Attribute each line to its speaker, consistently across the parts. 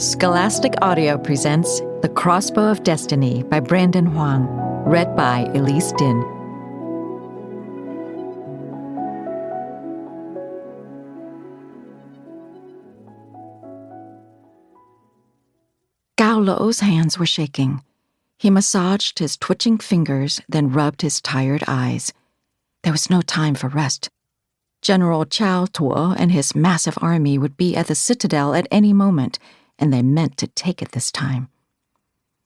Speaker 1: Scholastic Audio presents The Crossbow of Destiny by Brandon Hoang, read by Elyse Dinh. Gao Lo's hands were shaking. He massaged his twitching fingers, then rubbed his tired eyes. There was no time for rest. General Chow Tuo and his massive army would be at the citadel at any moment, and they meant to take it this time.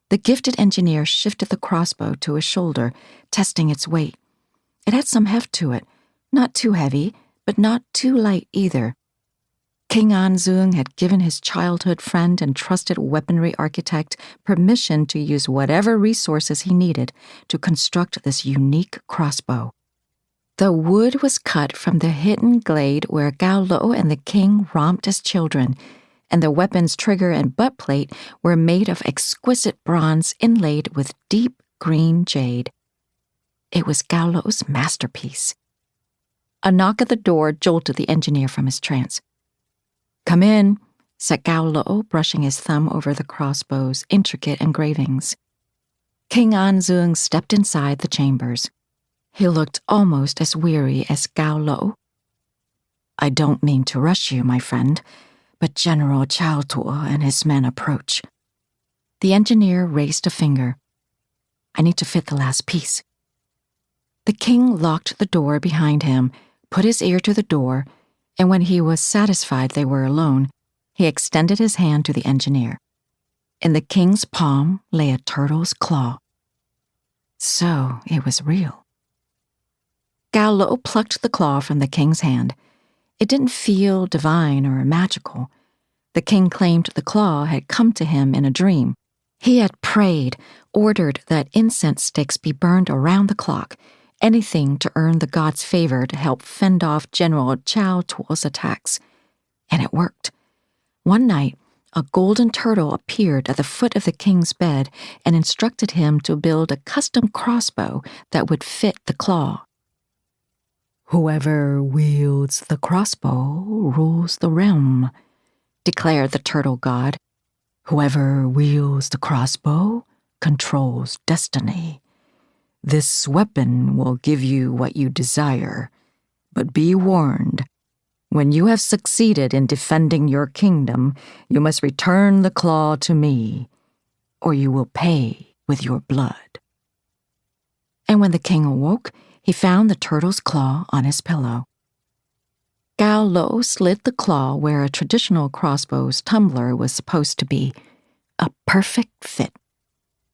Speaker 1: The gifted engineer shifted the crossbow to his shoulder, testing its weight. It had some heft to it, not too heavy, but not too light either. King Anzung had given his childhood friend and trusted weaponry architect permission to use whatever resources he needed to construct this unique crossbow. The wood was cut from the hidden glade where Gao Lo and the king romped as children, and the weapon's trigger and butt plate were made of exquisite bronze inlaid with deep green jade. It was Gao Lo's masterpiece. A knock at the door jolted the engineer from his trance. "Come in," said Gao Lo, brushing his thumb over the crossbow's intricate engravings. King Anzung stepped inside the chambers. He looked almost as weary as Gao Lo. "I don't mean to rush you, my friend, but General Chow Tuo and his men approach." The engineer raised a finger. "I need to fit the last piece." The king locked the door behind him, put his ear to the door, and when he was satisfied they were alone, he extended his hand to the engineer. In the king's palm lay a turtle's claw. So it was real. Gao Lo plucked the claw from the king's hand. It didn't feel divine or magical. The king claimed the claw had come to him in a dream. He had prayed, ordered that incense sticks be burned around the clock, anything to earn the god's favor to help fend off General Chow Tuo's attacks. And it worked. One night, a golden turtle appeared at the foot of the king's bed and instructed him to build a custom crossbow that would fit the claw. "Whoever wields the crossbow rules the realm," declared the turtle god. "Whoever wields the crossbow controls destiny. This weapon will give you what you desire, but be warned. When you have succeeded in defending your kingdom, you must return the claw to me, or you will pay with your blood." And when the king awoke, he found the turtle's claw on his pillow. Gao Lo slid the claw where a traditional crossbow's tumbler was supposed to be. A perfect fit.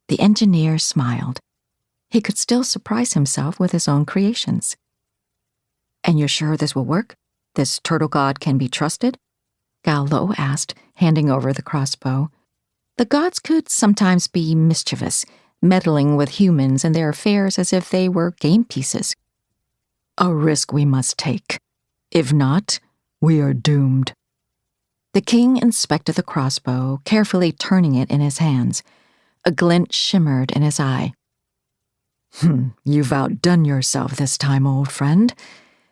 Speaker 1: The engineer smiled. He could still surprise himself with his own creations. "And you're sure this will work? This turtle god can be trusted?" Gao Lo asked, handing over the crossbow. The gods could sometimes be mischievous, meddling with humans and their affairs as if they were game pieces. "A risk we must take. If not, we are doomed." The king inspected the crossbow, carefully turning it in his hands. A glint shimmered in his eye. You've outdone yourself this time, old friend.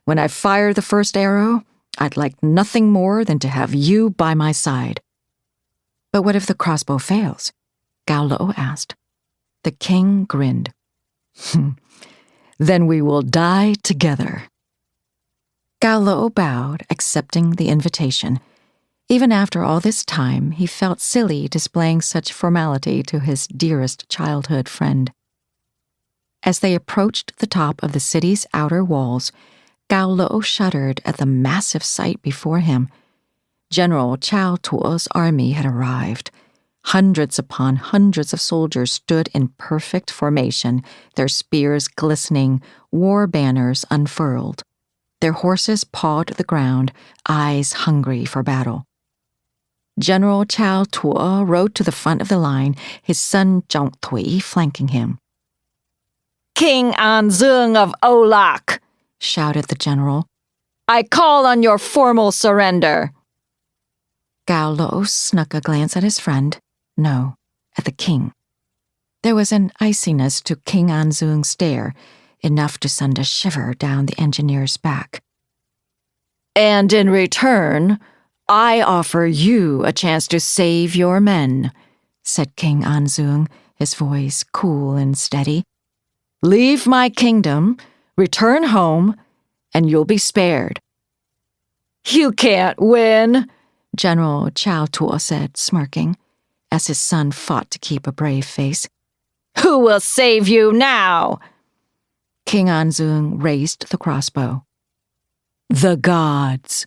Speaker 1: When I fire the first arrow, I'd like nothing more than to have you by my side." "But what if the crossbow fails?" Gao Lo asked. The king grinned. "Then we will die together." Gao Lo bowed, accepting the invitation. Even after all this time, he felt silly displaying such formality to his dearest childhood friend. As they approached the top of the city's outer walls, Gao Lo shuddered at the massive sight before him. General Chow Tuo's army had arrived. Hundreds upon hundreds of soldiers stood in perfect formation, their spears glistening, war banners unfurled. Their horses pawed the ground, eyes hungry for battle. General Chow Tuo rode to the front of the line, his son Zhong Tui flanking him. "King Anzung of Olak," shouted the general, "I call on your formal surrender." Gao Lo snuck a glance at his friend. No, at the king. There was an iciness to King Anzung's stare, enough to send a shiver down the engineer's back. "And in return, I offer you a chance to save your men, said King Anzung, his voice cool and steady. Leave my kingdom, return home, and you'll be spared. You can't win, General Chao Tuo said, smirking, as his son fought to keep a brave face. Who will save you now? King Anzung raised the crossbow. The gods,